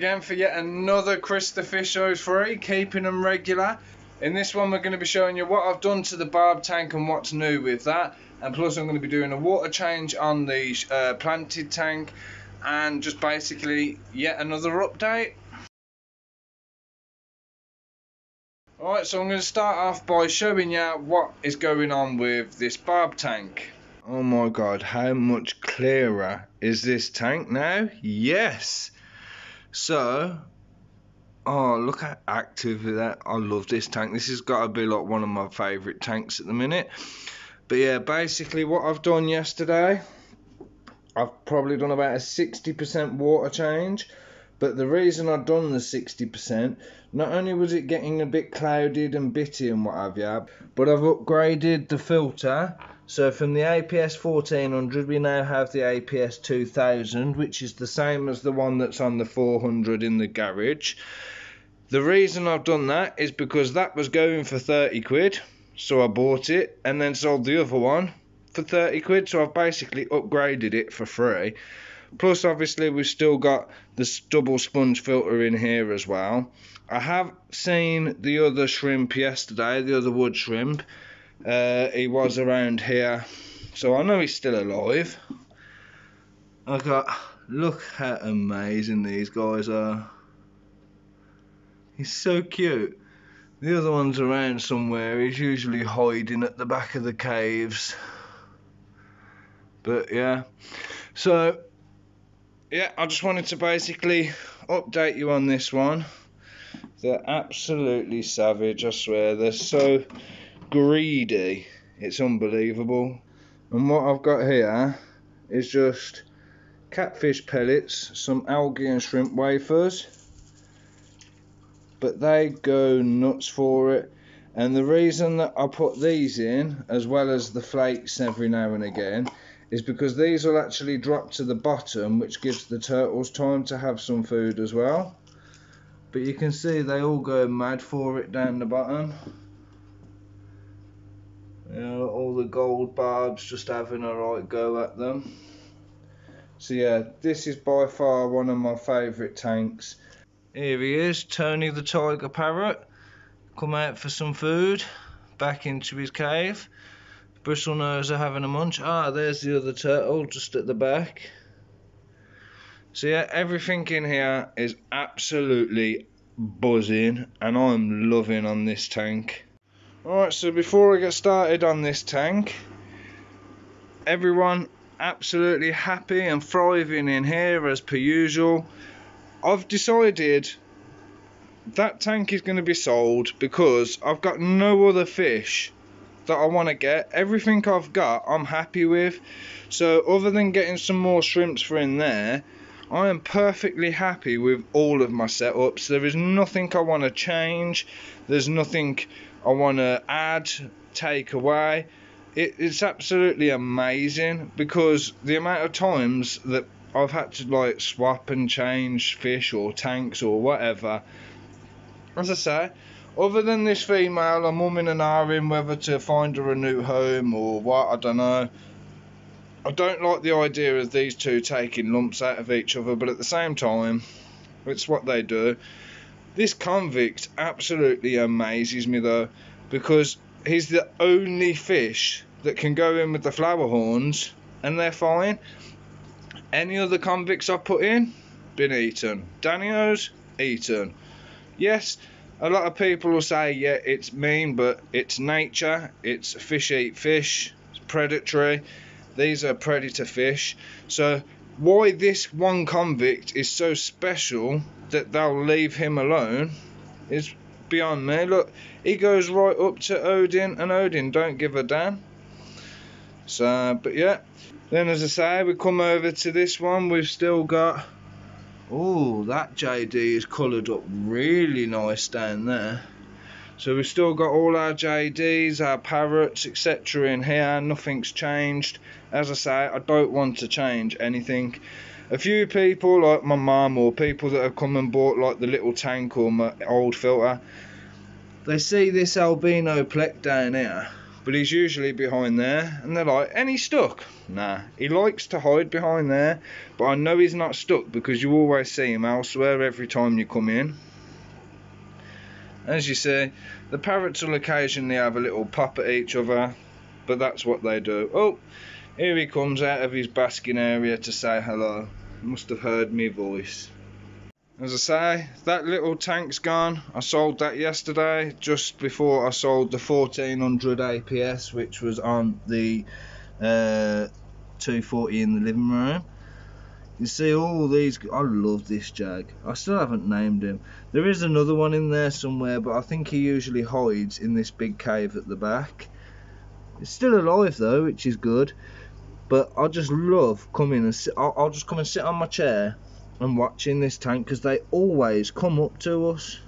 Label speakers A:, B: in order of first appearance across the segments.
A: again for yet another Krista Fish 03, keeping them regular. In this one we're going to be showing you what I've done to the barb tank and what's new with that, and plus I'm going to be doing a water change on the planted tank and just basically yet another update. Alright, so I'm going to start off by showing you what is going on with this barb tank. Oh my god, how much clearer is this tank now? Yes! So, oh, look how active that. I love this tank. This has got to be like one of my favourite tanks at the minute. But yeah, basically what I've done yesterday, I've probably done about a 60% water change. But the reason I've done the 60%, not only was it getting a bit clouded and bitty and what have you, but I've upgraded the filter. So from the APS 1400 we now have the APS 2000, which is the same as the one that's on the 400 in the garage. The reason I've done that is because that was going for 30 quid, so I bought it and then sold the other one for 30 quid, so I've basically upgraded it for free. Plus obviously we've still got this double sponge filter in here as well. I have seen the other shrimp yesterday, the other wood shrimp. He was around here, so I know he's still alive. Look how amazing these guys are. He's so cute. The other one's around somewhere. He's usually hiding at the back of the caves. But yeah, so yeah, I just wanted to basically update you on this one. They're absolutely savage, I swear. They're so greedy, it's unbelievable. And what I've got here is just catfish pellets, some algae and shrimp wafers, but they go nuts for it. And the reason that I put these in, as well as the flakes every now and again, is because these will actually drop to the bottom, which gives the turtles time to have some food as well. But you can see they all go mad for it down the bottom. You know, all the gold barbs just having a right go at them. So yeah, this is by far one of my favourite tanks. Here he is, Tony the tiger parrot. Come out for some food, back into his cave. Bristlenose are having a munch. Ah, there's the other turtle just at the back. So yeah, everything in here is absolutely buzzing and I'm loving on this tank. Alright, so before I get started on this tank, everyone absolutely happy and thriving in here as per usual. I've decided that tank is going to be sold because I've got no other fish that I want to get. Everything I've got I'm happy with, so other than getting some more shrimps for in there, I am perfectly happy with all of my setups. There is nothing I want to change, there's nothing I want to add, take away. It's absolutely amazing, because the amount of times that I've had to like swap and change fish or tanks or whatever, as I say, other than this female, I'm umming and ahhing whether to find her a new home or what, I don't know. I don't like the idea of these two taking lumps out of each other, but at the same time, it's what they do. This convict absolutely amazes me though, because he's the only fish that can go in with the flower horns and they're fine. Any other convicts I've put in, been eaten. Danios, eaten. Yes, a lot of people will say, yeah, it's mean, but it's nature. It's fish eat fish. It's predatory. These are predator fish. So why this one convict is so special that they'll leave him alone is beyond me. Look, he goes right up to Odin, and Odin don't give a damn. So, but yeah. Then as I say, we come over to this one. We've still got... oh, that JD is coloured up really nice down there. So we've still got all our JDs, our parrots, etc. in here. Nothing's changed. As I say, I don't want to change anything. A few people, like my mum or people that have come and bought like the little tank or my old filter, they see this albino plec down here but he's usually behind there, and they're like, and he's stuck. Nah, he likes to hide behind there, but I know he's not stuck because you always see him elsewhere every time you come in. As you see, the parrots will occasionally have a little pop at each other, but that's what they do. Oh, here he comes out of his basking area to say hello. Must have heard me voice. As I say, that little tank's gone. I sold that yesterday, just before I sold the 1400 APS, which was on the 240 in the living room. You see all these. I love this jag. I still haven't named him. There is another one in there somewhere, but I think he usually hides in this big cave at the back. It's still alive though, which is good. But I just love coming and sit. I'll just come and sit on my chair and watching this tank, because they always come up to us.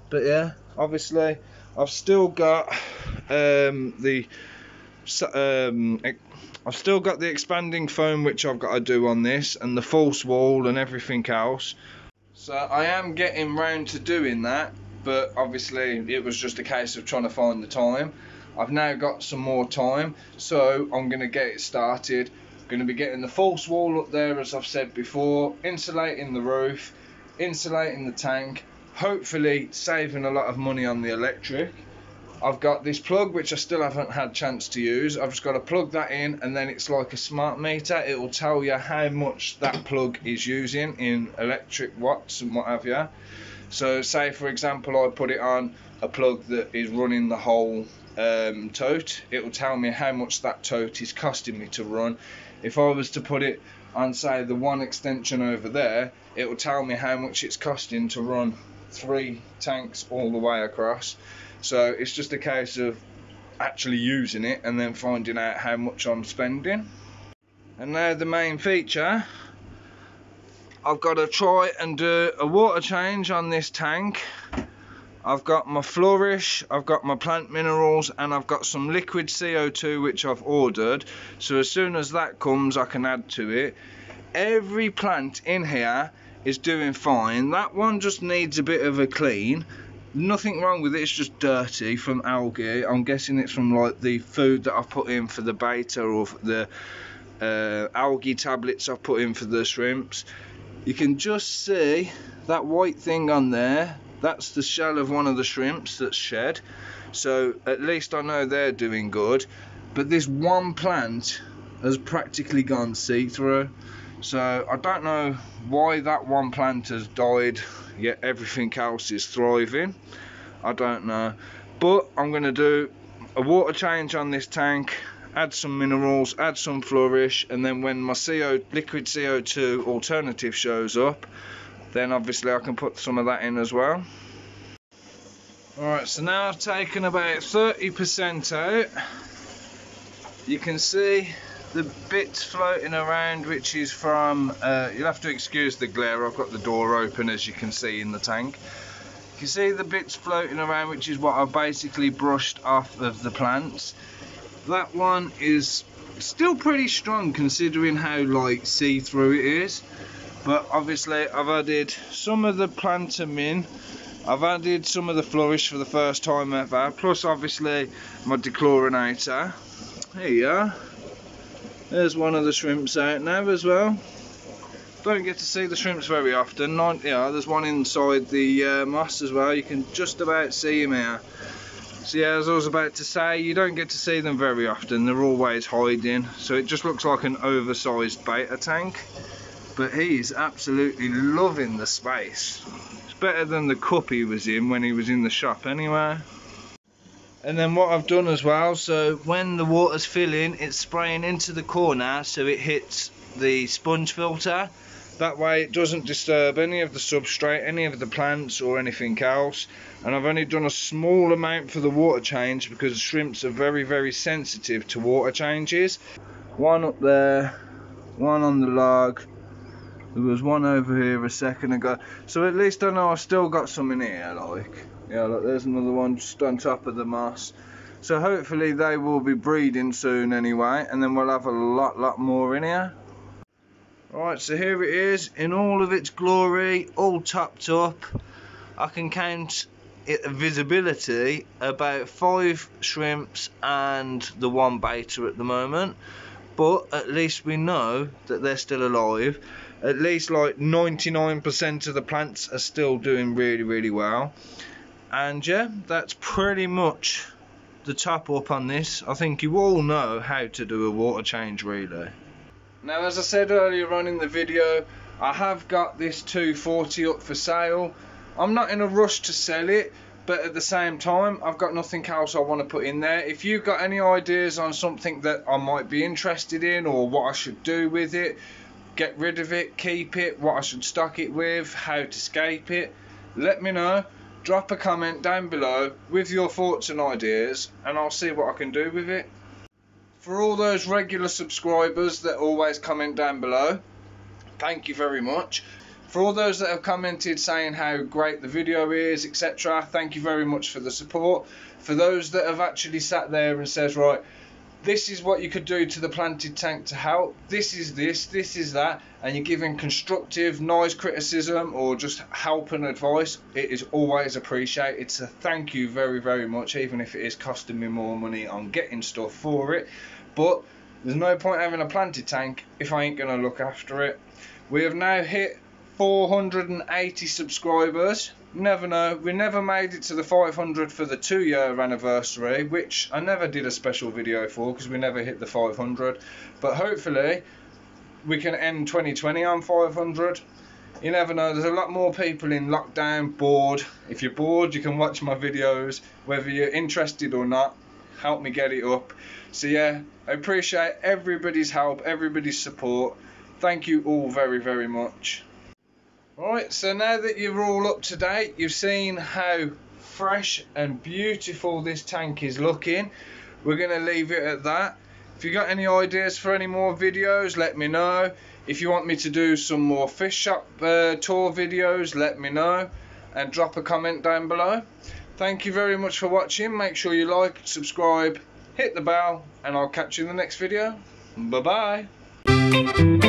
A: But yeah, obviously I've still got the expanding foam which I've got to do on this, and the false wall and everything else. So I am getting round to doing that, but obviously it was just a case of trying to find the time. I've now got some more time, so I'm going to get it started. Going to be getting the false wall up there, as I've said before, insulating the roof, insulating the tank, hopefully saving a lot of money on the electric. I've got this plug which I still haven't had chance to use. I've just got to plug that in, and then it's like a smart meter. It will tell you how much that plug is using in electric watts and what have you. So say for example I put it on a plug that is running the whole tote, it will tell me how much that tote is costing me to run. If I was to put it on, say, the one extension over there, it will tell me how much it's costing to run 3 tanks all the way across. So it's just a case of actually using it and then finding out how much I'm spending. And now the main feature, I've got to try and do a water change on this tank. I've got my flourish, I've got my plant minerals, and I've got some liquid CO2 which I've ordered. So as soon as that comes I can add to it. Every plant in here is doing fine. That one just needs a bit of a clean. Nothing wrong with it, it's just dirty from algae. I'm guessing it's from like the food that I've put in for the beta, or the algae tablets I've put in for the shrimps. You can just see that white thing on there. That's the shell of one of the shrimps that's shed, so at least I know they're doing good. But this one plant has practically gone see-through, so I don't know why that one plant has died, yet everything else is thriving. I don't know, but I'm going to do a water change on this tank, add some minerals, add some flourish, and then when my liquid CO2 alternative shows up, then obviously I can put some of that in as well. Alright, so now I've taken about 30% out. You can see the bits floating around, which is from, you'll have to excuse the glare, I've got the door open as you can see in the tank. You can see the bits floating around, which is what I've basically brushed off of the plants. That one is still pretty strong considering how like see-through it is. But obviously I've added some of the Plantamin, I've added some of the flourish for the first time ever, plus obviously my dechlorinator. Here you are. There's one of the shrimps out now as well. Don't get to see the shrimps very often. There's one inside the moss as well. You can just about see him here. So yeah, as I was about to say, you don't get to see them very often. They're always hiding. So it just looks like an oversized beta tank. But he's absolutely loving the space. It's better than the cup he was in when he was in the shop anyway. And then what I've done as well, so when the water's filling, it's spraying into the corner so it hits the sponge filter. That way it doesn't disturb any of the substrate, any of the plants or anything else. And I've only done a small amount for the water change because the shrimps are very, very sensitive to water changes. One up there, one on the log. There was one over here a second ago, so at least I know I've still got some in here, like. Yeah, look, there's another one just on top of the moss. So hopefully they will be breeding soon anyway, and then we'll have a lot more in here. Right, so here it is in all of its glory, all topped up. I can count visibility about 5 shrimps and the 1 beta at the moment, but at least we know that they're still alive. At least like 99% of the plants are still doing really well. And yeah, that's pretty much the top up on this. I think you all know how to do a water change relay. Now, as I said earlier on in the video, I have got this 240 up for sale. I'm not in a rush to sell it, but at the same time I've got nothing else I want to put in there. If you've got any ideas on something that I might be interested in, or what I should do with it, get rid of it, keep it, what I should stock it with, how to scape it, let me know. Drop a comment down below with your thoughts and ideas, and I'll see what I can do with it. For all those regular subscribers that always comment down below, thank you very much. For all those that have commented saying how great the video is, etc., thank you very much for the support. For those that have actually sat there and says, right, this is what you could do to the planted tank to help, this is that, and you're giving constructive, nice criticism or just help and advice, it is always appreciated. So thank you very much, even if it is costing me more money on getting stuff for it. But there's no point having a planted tank if I ain't going to look after it. We have now hit 480 subscribers. Never know, we never made it to the 500 for the 2-year anniversary, which I never did a special video for because we never hit the 500, but hopefully we can end 2020 on 500. You never know, there's a lot more people in lockdown bored. If you're bored, you can watch my videos, whether you're interested or not. Help me get it up. So yeah, I appreciate everybody's help, everybody's support. Thank you all very much. Right, so now that you're all up to date, you've seen how fresh and beautiful this tank is looking. We're going to leave it at that. If you got any ideas for any more videos, let me know. If you want me to do some more fish shop tour videos, let me know, and drop a comment down below. Thank you very much for watching. Make sure you like, subscribe, hit the bell, and I'll catch you in the next video. Bye bye.